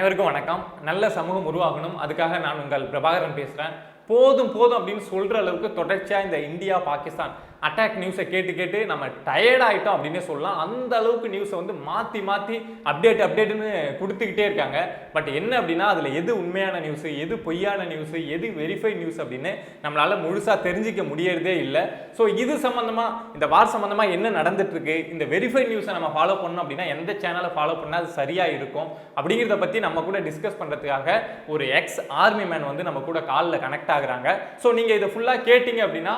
அனைவருக்கும் வணக்கம். நல்ல சமூகம் உருவாகணும், அதுக்காக நான் உங்கள் பிரபாகரன் பேசுகிறேன். போதும் போதும் அப்படின்னு சொல்கிற அளவுக்கு தொடர்ச்சியாக இந்த இந்தியா பாகிஸ்தான் அட்டாக் நியூஸை கேட்டு கேட்டு நம்ம டயர்ட் ஆகிட்டோம் அப்படின்னே சொல்லலாம். அந்த அளவுக்கு நியூஸை வந்து மாற்றி மாற்றி அப்டேட்டுன்னு கொடுத்துக்கிட்டே இருக்காங்க. பட் என்ன அப்படின்னா அதில் எது உண்மையான நியூஸு, எது பொய்யான நியூஸு, எது வெரிஃபைட் நியூஸ் அப்படின்னு நம்மளால் முழுசாக தெரிஞ்சிக்க முடியறதே இல்லை. ஸோ இது சம்மந்தமாக, இந்த வார் சம்மந்தமாக என்ன நடந்துட்டுருக்கு, இந்த வெரிஃபைட் நியூஸை நம்ம ஃபாலோ பண்ணோம் அப்படின்னா எந்த சேனலை ஃபாலோ பண்ணால் அது சரியாக இருக்கும் அப்படிங்கிறத பற்றி நம்ம கூட டிஸ்கஸ் பண்ணுறதுக்காக ஒரு எக்ஸ் ஆர்மி மேன் வந்து நம்ம கூட காலில் கனெக்ட் ஆகுறாங்க. ஸோ நீங்கள் இதை ஃபுல்லாக கேட்டிங்க அப்படின்னா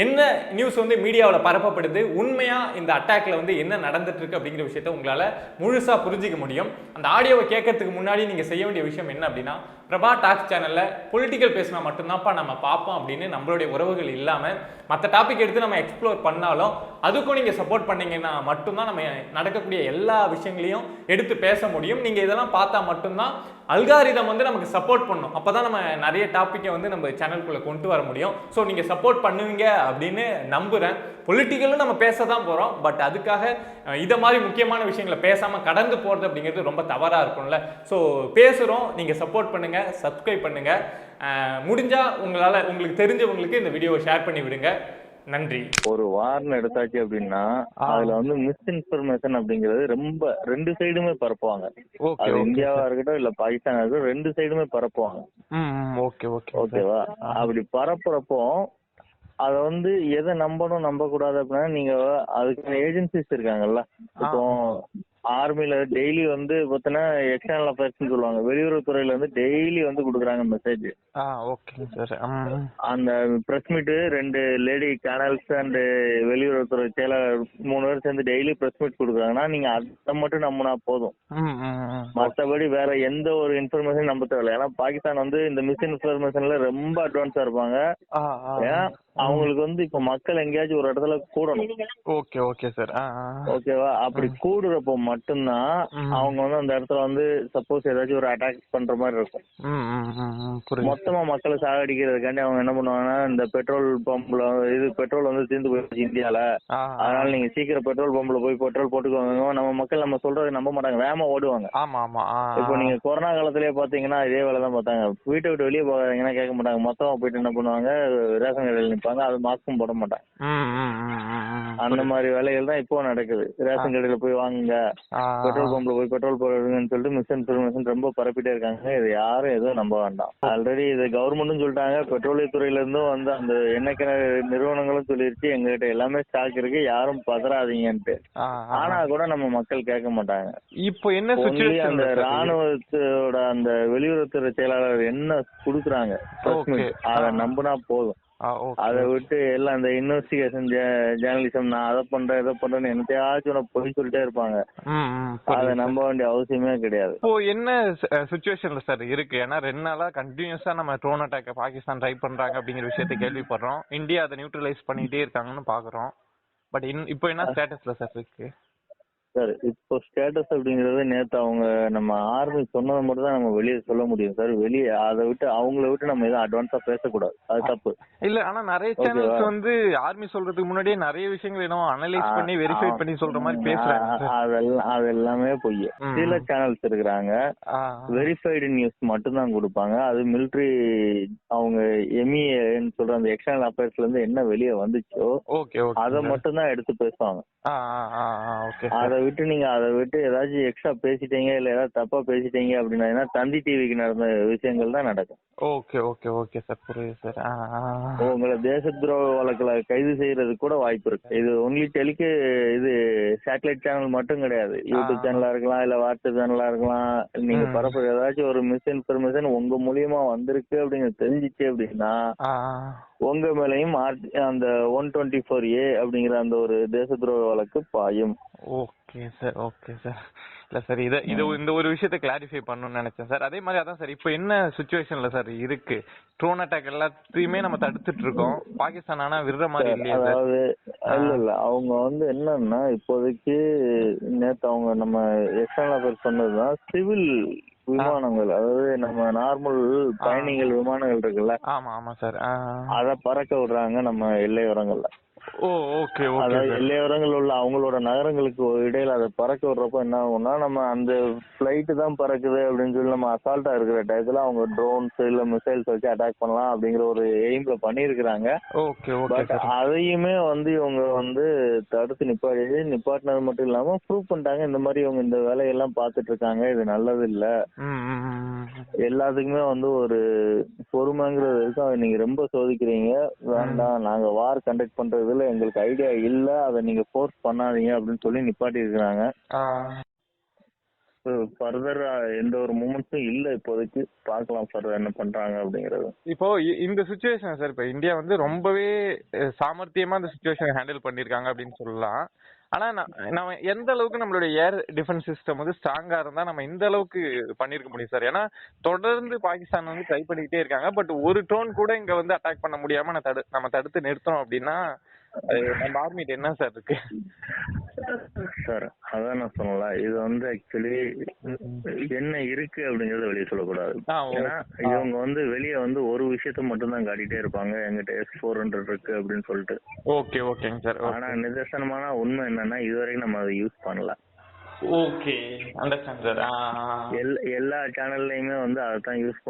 என்ன நியூஸ் வந்து மீடியாவில் பரப்பப்படுது, உண்மையாக இந்த அட்டாக்ல வந்து என்ன நடந்துட்டு இருக்கு அப்படிங்கிற விஷயத்த உங்களால் முழுசாக புரிஞ்சிக்க முடியும். அந்த ஆடியோவை கேட்கறதுக்கு முன்னாடி நீங்கள் செய்ய வேண்டிய விஷயம் என்ன அப்படின்னா, பிரபா டாக்ஸ் சேனலில் பொலிட்டிக்கல் பேசினா மட்டும்தான்ப்பா நம்ம பார்ப்போம் அப்படின்னு நம்மளுடைய உறவுகள் இல்லாமல் மற்ற டாபிக் எடுத்து நம்ம எக்ஸ்ப்ளோர் பண்ணாலும் அதுக்கும் நீங்கள் சப்போர்ட் பண்ணீங்கன்னா மட்டும்தான் நம்ம நடக்கக்கூடிய எல்லா விஷயங்களையும் எடுத்து பேச முடியும். நீங்கள் இதெல்லாம் பார்த்தா மட்டும்தான் அல்காரிதம் வந்து நமக்கு சப்போர்ட் பண்ணும். அப்போ தான் நம்ம நிறைய டாப்பிக்கை வந்து நம்ம சேனலுக்குள்ளே கொண்டு வர முடியும். ஸோ நீங்கள் சப்போர்ட் பண்ணுவீங்க அப்படின்னு நம்புகிறேன். பொலிட்டிக்கலும் நம்ம பேச தான் போகிறோம். பட் அதுக்காக இதை மாதிரி முக்கியமான விஷயங்களை பேசாமல் கடந்து போகிறது அப்படிங்கிறது ரொம்ப தவறாக இருக்கும்ல. ஸோ பேசுகிறோம், நீங்கள் சப்போர்ட் பண்ணுங்கள், சப்ஸ்கிரைப் பண்ணுங்கள். முடிஞ்சால் உங்களுக்கு தெரிஞ்சவங்களுக்கு இந்த வீடியோவை ஷேர் பண்ணி விடுங்க. நன்றி. ஒரு வார்னு எடுத்தாச்சு அப்படின்னா அதுல வந்து மிஸ்இன்ஃபர்மேஷன் அப்படிங்கிறது ரொம்ப ரெண்டு சைடுமே பரப்புவாங்க. அது இந்தியாவா இருக்கட்டும் இல்ல பாகிஸ்தானா இருக்கட்டும், ரெண்டு சைடுமே பரப்புவாங்க. ஓகேவா? அப்படி பரப்புறப்போ அத வந்து எதை நம்பணும் நம்ப கூடாது அப்படின்னா, நீங்க அதுக்கு ஏஜென்சிஸ் இருக்காங்கல்ல. இப்போ ஆர்மில டெய்லி வந்து பார்த்தீங்கன்னா எக்ஸ்டர்னல் அஃபேர்ஸ் சொல்லுவாங்க, வெளியுறவுத்துறையில வந்து டெய்லி வந்து கொடுக்குறாங்க மெசேஜ். அந்த press meet 2 lady canals and வெளியுறவுத்துறை செயலர் 3 பேர் சேர்ந்து டெய்லி பிரஸ் மீட் கொடுக்குறாங்கன்னா நீங்க அதை மட்டும் நம்பினா போதும். மற்றபடி வேற எந்த ஒரு இன்ஃபர்மேஷன் நம்ப தேவையில்லை. ஏன்னா பாகிஸ்தான் வந்து இந்த மிஸ்இன்ஃபர்மேஷன்ல ரொம்ப அட்வான்ஸா இருப்பாங்க. ஏன்னா அவங்களுக்கு வந்து இப்ப மக்கள் எங்கேயாச்சும் ஒரு இடத்துல கூடணும். ஓகேவா? அப்படி கூடுறப்போ மட்டும்தான் அவங்க வந்து அந்த இடத்துல வந்து சப்போஸ் ஏதாச்சும் ஒரு அட்டாக் பண்ற மாதிரி இருக்கும். மொத்தமா மக்களை சாகடிக்கிறதுக்காண்டி அவங்க என்ன பண்ணுவாங்கன்னா, இந்த பெட்ரோல் பம்ப்ல பெட்ரோல் வந்து தீர்ந்து போயிடுச்சு இந்தியால, அதனால நீங்க சீக்கிரம் பெட்ரோல் பம்ப்ல போய் பெட்ரோல் போட்டுக்கோங்க. நம்ம மக்கள் நம்ம சொல்றதை நம்ப மாட்டாங்க, வேகமா ஓடுவாங்க. இப்போ நீங்க கொரோனா காலத்திலேயே பாத்தீங்கன்னா இதே வேலைதான் பார்த்தாங்க. வீட்டை விட்டு வெளியே போகாதீங்கன்னா கேட்க மாட்டாங்க, மொத்தமா போயிட்டு என்ன பண்ணுவாங்க, ரேஷன் கடையில் நிற்பாங்க, அது மாஸ்க்கும் போட மாட்டாங்க. அந்த மாதிரி வேலைகள் தான் இப்போ நடக்குது. ரேஷன் கடையில போய் வாங்குங்க, பெட்ரோல் பம்ப்ல போய் பெட்ரோல் போடுங்கன்னு சொல்லிட்டு மிஸ்இன்ஃபர்மேஷன் ரொம்ப பரப்பிட்டே இருக்காங்க. இது யாரும் எதுவும் நம்ப வேண்டாம். ஆல்ரெடி இது கவர்மெண்ட்டும் சொல்லிட்டாங்க, பெட்ரோலியத்துறையில இருந்தும் வந்து அந்த எண்ணெய் கிணறு நிறுவனங்களும் சொல்லிருச்சு எங்ககிட்ட எல்லாமே ஸ்டாக் இருக்கு, யாரும் பதறாதீங்கன்ட்டு. ஆனா கூட நம்ம மக்கள் கேட்க மாட்டாங்க. இப்போ என்ன அந்த ராணுவத்தோட அந்த வெளியுறவுத்துறை செயலாளர் என்ன குடுக்குறாங்க அதை நம்பினா போதும். அதை விட்டு எல்லாம் இந்த இன்வெஸ்டிகேஷன் ஜேர்னலிசம், நான் அதை பண்றேன் இதை பண்றேன்னு என்னத்தையாச்சும் போய் சொல்லிட்டே இருப்பாங்க. அதை நம்ப வேண்டிய அவசியமே கிடையாது. இப்போ என்ன சிச்சுவேஷன்ல சார் இருக்கு? ஏன்னா 2 நாளா கண்டினியூஸா நம்ம ட்ரோன் அட்டாக் பாகிஸ்தான் ட்ரை பண்றாங்க அப்படிங்கிற விஷயத்தை கேள்விப்படுறோம். இந்தியா அதை நியூட்ரலைஸ் பண்ணிட்டே இருக்காங்கன்னு பாக்குறோம். பட் இப்போ என்ன ஸ்டேட்டஸ்ல சார் இருக்கு சார்? இப்போ ஸ்டேட்டஸ் அப்படிங்கறது நேத்து அவங்க நம்ம ஆர்மி சொன்னதை மட்டும் தான் நம்ம வெளியே சொல்ல முடியும் சார். வெளியே அதை விட்டு அவங்கள விட்டு நம்ம எதுவும் அட்வான்ஸா பேசக்கூடாது, அது தப்பு இல்ல. ஆனா நிறைய சேனல்ஸ் வந்து ஆர்மி சொல்றதுக்கு முன்னாடியே நிறைய விஷயங்கள் என்ன அனலைஸ் பண்ணி வெரிஃபை பண்ணி சொல்ற மாதிரி பேசுறாங்க. அது எல்லாமே பொய். சில சேனல்ஸ் இருக்கிறாங்க வெரிஃபைடு நியூஸ் மட்டும் தான் கொடுப்பாங்க. அது மிலிட்டரி அவங்க எம்இஏன்னு சொல்ற அந்த எக்ஸ்டர்னல் அஃபேர்ஸ்ல இருந்து என்ன வெளியே வந்துச்சோ அதை மட்டும் தான் எடுத்து பேசுவாங்க. அதை விட்டு ஏதாச்சும் எக்ஸ்ட்ரா பேசிட்டீங்க இல்ல ஏதாவது தப்பா பேசிட்டீங்க அப்படின்னா தந்தி டிவிக்கு நடந்த விஷயங்கள் தான் நடக்கும். ஓகே சார், புரியுது சார். உங்களை தேச துரோக வழக்குல கைது செய்யறது கூட வாய்ப்பு இருக்கு. இது ஒன்லி இது சேட்டலைட் சேனல் மட்டும் கிடையாது. யூடியூப் சேனலா இருக்கலாம், இல்ல வாட்ஸ்அப் சேனலா இருக்கலாம். நீங்க பரப்புற ஏதாச்சும் ஒரு மிஸ்இன்ஃபர்மேஷன் உங்க மூலியமா வந்திருக்கு அப்படிங்கிறது தெரிஞ்சிச்சு அப்படின்னா உங்க மேலையும் அந்த 124A அப்படிங்கிற அந்த ஒரு தேச துரோக வழக்கு பாயும். Okay sir. இல்ல சார், இந்த ஒரு விஷயத்தை கிளாரிஃபை பண்ணணும்னு நினைச்சேன் சார். அதே மாதிரி அதான் சார், இப்போ என்ன சிச்சுவேஷன்ல சார் இருக்கு? ட்ரோன் அட்டாக் எல்லாத்தையுமே நம்ம தடுத்துட்டு இருக்கோம். பாகிஸ்தான் ஆனா விடுற மாதிரி இல்லையா? அதாவது இல்ல அவங்க வந்து என்னன்னா இப்போதைக்கு நேத்து அவங்க நம்ம எக்ஸ்டர்னல் அஃபேர்ஸ் சொன்னதுதான் சிவில் விமானங்கள், அதாவது நம்ம நார்மல் பயணிகள் விமானங்கள் இருக்குல்ல, ஆமா சார், அத பறக்க விடுறாங்க நம்ம எல்லை ஓரங்கள்ல. ஓ ஓகே ஓகே அதாவது சார். எல்லையோரங்கள் உள்ள அவங்களோட நகரங்களுக்கு இடையில அதை பறக்க விடுறப்ப என்ன ஆகும்னா, நம்ம அந்த ஃபிளைட்டு தான் பறக்குது அப்படின்னு சொல்லி நம்ம அசால்ட்டா இருக்கிற டயத்துல அவங்க ட்ரோன்ஸ் இல்ல மிசைல்ஸ் வச்சு அட்டாக் பண்ணலாம் அப்படிங்கிற ஒரு எய்ம்ல பண்ணியிருக்கிறாங்க. Okay okay but sir. அதையுமே வந்து இவங்க வந்து தடுத்து நிப்பாட்டினது மட்டும் இல்லாம ப்ரூவ் பண்ணிட்டாங்க, இந்த மாதிரி இவங்க இந்த வேலையெல்லாம் பார்த்துட்டு இருக்காங்க, இது நல்லது இல்ல, எல்லாத்துக்குமே வந்து ஒரு பொறுமைங்கிறது இருக்கு, அதை நீங்க ரொம்ப சோதிக்கிறீங்க, வேண்டாம், நாங்க வார் கண்டக்ட் பண்றதுல எங்களுக்கு ஐடியா இல்ல, அதை நீங்க ஃபோர்ஸ் பண்ணாதீங்க அப்படின்னு சொல்லி நிப்பாட்டி இருக்கிறாங்க. ஃபர்தர் எந்த ஒரு மூமெண்ட்ஸும் இல்ல இப்போதைக்கு, பார்க்கலாம் ஃபர்தர் என்ன பண்றாங்க அப்படிங்கறது. இப்போ இந்த சுச்சுவேஷன் சார், இப்போ இந்தியா வந்து ரொம்பவே சாமர்த்தியமா இந்த சுச்சுவேஷன் ஹேண்டில் பண்ணிருக்காங்க அப்படின்னு சொல்லலாம். ஆனா நம்ம எந்த அளவுக்கு நம்மளுடைய ஏர் டிஃபென்ஸ் சிஸ்டம் வந்து ஸ்ட்ராங்கா இருந்தா நம்ம இந்த அளவுக்கு பண்ணிருக்க முடியும் சார்? ஏன்னா தொடர்ந்து பாகிஸ்தான் வந்து ட்ரை பண்ணிக்கிட்டே இருக்காங்க. பட் ஒரு ட்ரோன் கூட இங்க வந்து அட்டாக் பண்ண முடியாம நம்ம தடுத்து நிறுத்தோம் அப்படின்னா நம்ம ஆர்மிட்ட என்ன சார் இருக்கு? சார் அதான் நான் சொன்னல, இது வந்து ஆக்சுவலி என்ன இருக்கு அப்படிங்கறத வெளியே சொல்லக்கூடாது. ஏன்னா இவங்க வந்து வெளியே வந்து ஒரு விஷயத்த மட்டும் தான் காட்டிட்டே இருப்பாங்க, எங்கிட்ட S-400 இருக்கு அப்படின்னு சொல்லிட்டு. ஓகே ஓகேங்க சார். ஆனா நிதர்சனமான உண்மை என்னன்னா, இதுவரைக்கும் நம்ம அதை யூஸ் பண்ணல. Okay understand sir. எல்லா சேனல்லையுமே வந்து அதைத்தான் யூஸ்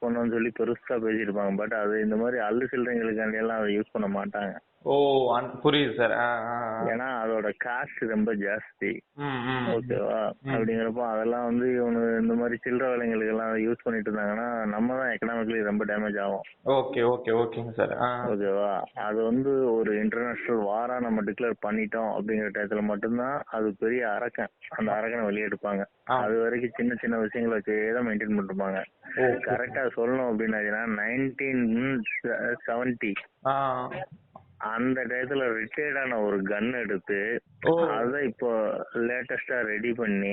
பண்ணோம்னு சொல்லி பெருசா பேசியிருப்பாங்க. பட் அது இந்த மாதிரி அல்லு சில்லறைங்களுக்காண்டி எல்லாம் அதை யூஸ் பண்ண மாட்டாங்க. ஓ புரியுது சார். ஏன்னா அதோட காஸ்ட் ரொம்ப ஜாஸ்தி, ஓகேவா? அப்படிங்கிறப்போ அதெல்லாம் வந்து இவனு இந்த மாதிரி சில்லற வேலைங்களுக்கு எல்லாம் யூஸ் பண்ணிட்டு இருந்தாங்கன்னா நம்ம தான் எக்கனாமிக்கலி ரொம்ப டேமேஜ் ஆகும். ஓகே ஓகே ஓகேங்க சார். ஓகேவா? அது வந்து ஒரு இன்டர்நேஷனல் வாரா நம்ம டிக்ளேர் பண்ணிட்டோம் அப்படிங்கிற டயத்துல மட்டும்தான் அது பெரிய அரக்கன், அந்த அரக்கனை வெளியெடுப்பாங்க. அது வரைக்கும் சின்ன சின்ன விஷயங்களை வச்சுதான் மெயின்டைன் பண்ணிருப்பாங்க. கரெக்டா சொல்லணும் அப்படின்னா 1970 அந்த டயத்துல ரிட்டையர்டான ஒரு கன் எடுத்து அதை இப்போ லேட்டஸ்டா ரெடி பண்ணி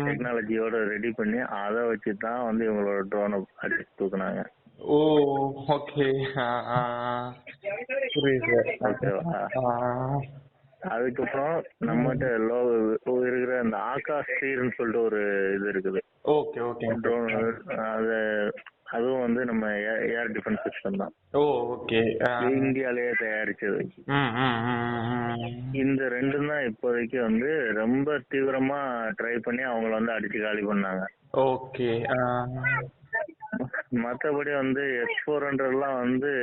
டெக்னாலஜியோட ரெடி பண்ணி அதை வச்சுதான் வந்து இவங்களோட ட்ரோனை அடிச்சு தூக்குனாங்க. ஓ ஓகே புரியுது. அதுக்கப்புறம் நம்மகிட்ட இருக்கிற அந்த ஆகாஷ் ஸ்ரீர்னு சொல்லிட்டு ஒரு இது இருக்குது. ஓகே ஓகே ட்ரோன் அதுவும் வந்து நம்ம ஏர் டிஃபென்ஸ் சிஸ்டம் தான். ஓ ஓகே இந்தியாலயே தயாரிச்சது. இந்த ரெண்டும் தான் இப்போதைக்கு வந்து ரொம்ப தீவிரமா ட்ரை பண்ணி அவங்கள வந்து அடிச்சு காலி பண்ணாங்க. ஓகே மற்றபடி வந்து S-400 எல்லாம் வந்து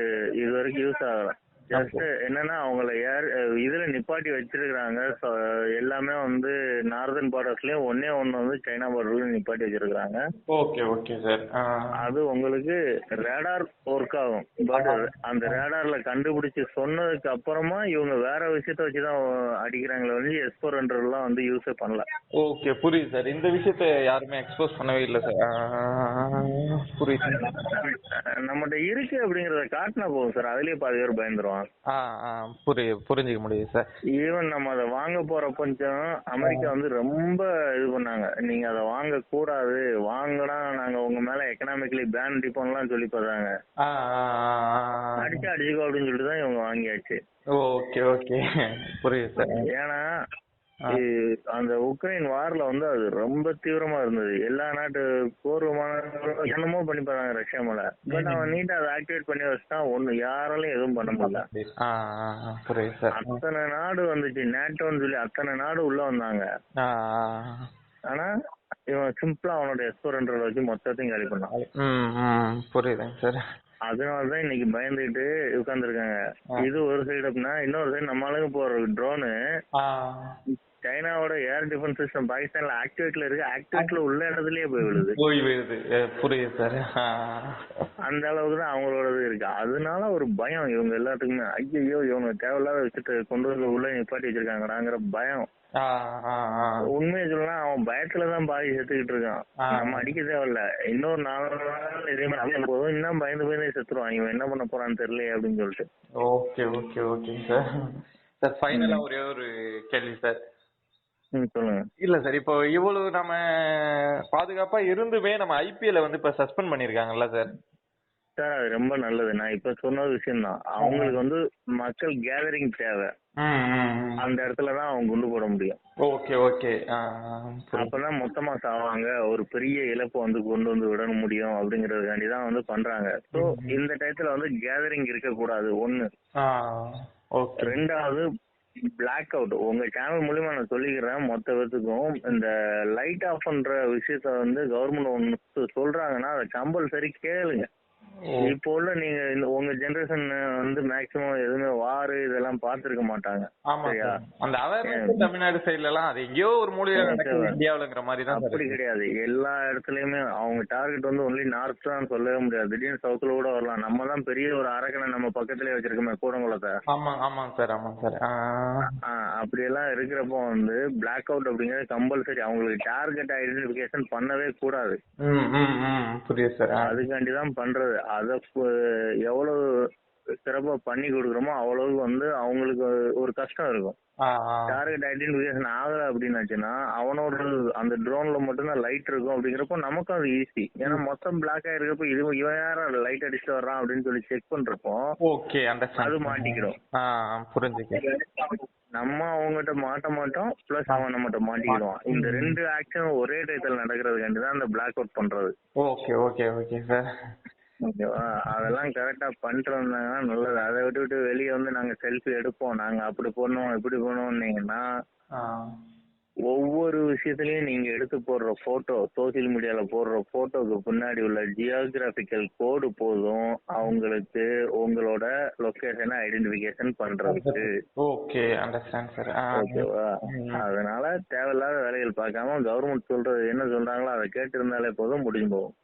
இது வரைக்கும் யூஸ் ஆகல. ஜஸ்ட் என்னன்னா அவங்கள இதுல நிப்பாட்டி வச்சிருக்காங்க. எல்லாமே வந்து நார்தன் பார்டர்ஸ்லயும் ஒண்ணு வந்து சைனா பார்டர்லயும் நிப்பாட்டி வச்சிருக்காங்க. Okay okay sir. அது உங்களுக்கு ரேடார் ஒர்க் ஆகும். பட் அந்த ரேடார்ல கண்டுபிடிச்சு சொன்னதுக்கு அப்புறமா இவங்க வேற விஷயத்த வச்சுதான் அடிக்கிறாங்களே வந்து S-400 எல்லாம் வந்து யூஸே பண்ணல. ஓகே புரியுது சார். இந்த விஷயத்த யாருமே எக்ஸ்போஸ் பண்ணவே இல்லை சார். புரியுது. நம்மகிட்ட இருக்கு அப்படிங்கறத காட்டினா போதும் சார், அதுலயே பாதி பேர் பயந்துருவான். புரிஞ்சுக்க முடியுது சார். ஈவன் நம்ம அதை வாங்க போற கொஞ்சம் அமெரிக்கா வந்து ரொம்ப இது பண்ணாங்க, நீங்க அதை வாங்க கூடாது, வாங்கினா நாங்க உங்க மேல எக்கனாமிக்கலி பேன் அடிப்போம்லாம் சொல்லி பார்த்தாங்க. அடிச்சுக்கோ அப்படின்னு சொல்லிட்டு தான் இவங்க வாங்கியாச்சு. ஓகே ஓகே புரியுது சார். ஏன்னா அந்த உக்ரைன் வார்ல வந்து அது ரொம்ப தீவிரமா இருந்தது. எல்லா நாட்டு போர் விமானங்களும் என்னமோ பண்ணி பாருங்க ரஷ்யா மேல. பட் அவன் நீட்டா அதை ஆக்டிவேட் பண்ணி வச்சுட்டான், ஒண்ணு யாராலையும் எதுவும் பண்ண முடியல. அத்தனை நாடு வந்துச்சு, நேட்டோன்னு சொல்லி அத்தனை நாடு உள்ள வந்தாங்க. ஆனா இவன் சிம்பிளா அவனோட S-400 வச்சு மொத்தத்தையும் காலி பண்ணான். புரியுதுங்க சார். அதனாலதான் இன்னைக்கு பயந்துட்டு உட்கார்ந்துருக்காங்க. இது ஒரு சைடு அப்படின்னா, இன்னொரு சைடு நம்மளுக்கு போற ட்ரோனு சைனாவோட ஏர் டிஃபென்ஸ் சிஸ்டம் பாகிஸ்தான்ல ஆக்டிவேட்ல இருக்கு, ஆக்டிவேட்ல உள்ள இடத்துலயே போய் விழுது. புரியுது சார். அந்த அளவுக்கு தான் அவங்களோட இருக்கு. அதனால ஒரு பயம் இவங்க எல்லாத்துக்குமே, ஐயோ இவங்க தேவையில்லாத விஷயத்த கொண்டு வந்து உள்ள நிப்பாட்டி வச்சிருக்காங்கடாங்கிற பயம். உண்மையை சொல்லலாம், அவன் பயத்துலதான் பாதி செத்துக்கிட்டு இருக்கான். நம்ம அடிக்க தேவையில்ல, இன்னொரு 4 நாள் இதே மாதிரி போதும், இன்னும் பயந்து செத்துருவான், இவன் என்ன பண்ண போறான்னு தெரியல அப்படின்னு சொல்லிட்டு. Okay okay okay sir. Sir ஃபைனலா ஒரே ஒரு கேள்வி சார். சொல்லுங்க. இல்ல சார், இப்போ இவ்வளவு நம்ம பாதுகாப்பா இருந்துமே நம்ம IPL வந்து இப்ப சஸ்பெண்ட் பண்ணிருக்காங்கல்ல சார்? சார் அது ரொம்ப நல்லது. நான் இப்ப சொன்ன விஷயம் தான், அவங்களுக்கு வந்து மக்கள் கேதரிங் தேவை, அந்த இடத்துலதான் அவங்க கொண்டு போட முடியும். Okay okay. அப்பதான் மொத்தமா சாவாங்க, ஒரு பெரிய இழப்பு வந்து கொண்டு வந்து விட முடியும் அப்படிங்கறதுக்காண்டிதான் வந்து பண்றாங்க. சோ இந்த டயத்துல வந்து கேதரிங் இருக்க கூடாது ஒண்ணு. ஓகே. ரெண்டாவது பிளாக் அவுட். உங்க சேனல் மூலியமா நான் சொல்லிக்கிறேன் மொத்த பேத்துக்கும், இந்த லைட் ஆஃப் பண்ற விஷயத்த வந்து கவர்மெண்ட் ஒன்று சொல்றாங்கன்னா அதை கம்பல்சரி கேளுங்க. இப்போ உள்ள நீங்க உங்க ஜெனரேஷன் வந்து மேக்சிமம் எதுவுமே வாரு இதெல்லாம் பார்த்திருக்க மாட்டாங்க. ஆமா சரியா? சார். அந்த அவேர்னஸ் தமிழ்நாடு சைடுல எல்லாம் அது எங்கேயோ ஒரு மூலையில நடக்குது இந்தியாவுலங்கிற மாதிரி தான். அப்படி கிடையாது. எல்லா இடத்துலயுமே அவங்க டார்கெட் வந்து ஒன்லி நார்த் தான் சொல்லவே முடியாது. திடீர்னு சவுத்துல கூட வரலாம். நம்ம தான் பெரிய ஒரு அரக்கனை நம்ம பக்கத்துலயே வச்சிருக்கோமே, கூடங்குளத்தை. ஆமா ஆமாங்க சார், ஆமாங்க சார். அப்படி எல்லாம் இருக்கிறப்போ வந்து பிளாக் அவுட் அப்படிங்கிறது கம்பல்சரி. அவங்களுக்கு டார்கெட் ஐடென்டிபிகேஷன் பண்ணவே கூடாது. புரியுது சார். அதுக்காண்டி தான் பண்றது. அத எவ்வளவு சிறப்பா பண்ணி கொடுக்குறோமோ அவ்வளவு வந்து அவங்களுக்கு ஒரு கஷ்டம் இருக்கும். டார்கெட் ஐடென்டிபிகேஷன் ஆகல அப்படின்னாச்சுன்னா அவனோட அந்த ட்ரோன்ல மட்டும்தான் லைட் இருக்கும். அப்படிங்கிறப்போ நமக்கும் அது ஈஸி. ஏன்னா மொத்தம் பிளாக் ஆயிருக்கப்போ இது இவன் யாரும் லைட் அடிச்சுட்டு வர்றான் அப்படின்னு சொல்லி செக் பண்றப்போ ஓகே அது மாட்டிக்கிறோம். நம்ம அவங்ககிட்ட மாட்ட மாட்டோம், பிளஸ் அவன் நம்மகிட்ட மாட்டிக்கிடுவான். இந்த ரெண்டு ஆக்ஷன் ஒரே டயத்துல நடக்கிறதுக்காண்டி தான் அந்த பிளாக் அவுட் பண்றது. Okay okay okay sir. ஓகேவா? அதெல்லாம் கரெக்டா பண்ணிட்டு வந்தாங்கன்னா நல்லது. அதை விட்டு வெளியே வந்து நாங்க செல்ஃபி எடுப்போம், நாங்க அப்படி பண்ணுவோம் இப்படி பண்ணுவோம்னீங்கன்னா ஒவ்வொரு விஷயத்துலயும் நீங்க எடுத்து போடுற போட்டோ, சோசியல் மீடியால போடுற போட்டோக்கு பின்னாடி உள்ள ஜியோகிராபிக்கல் கோடு போதும் அவங்களுக்கு உங்களோட லொகேஷனை ஐடென்டிபிகேஷன் பண்றதுக்கு. Okay, understand sir. ஓகேவா? அதனால தேவையில்லாத வேலைகள் பார்க்காம கவர்மெண்ட் சொல்றது என்ன சொல்றாங்களோ அதை கேட்டு இருந்தாலே போதும், முடிஞ்சு போகும்.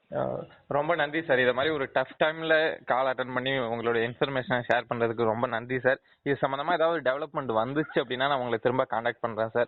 ரொம்ப நன்றி சார். இதை மாதிரி ஒரு டஃப் டைம்ல கால் அட்டன் பண்ணி உங்களோட இன்ஃபர்மேஷனை ஷேர் பண்றதுக்கு ரொம்ப நன்றி சார். இது சம்பந்தமா ஏதாவது டெவலப்மெண்ட் வந்துச்சு அப்படின்னா நான் உங்களை திரும்ப கான்டாக்ட் பண்றேன் சார்.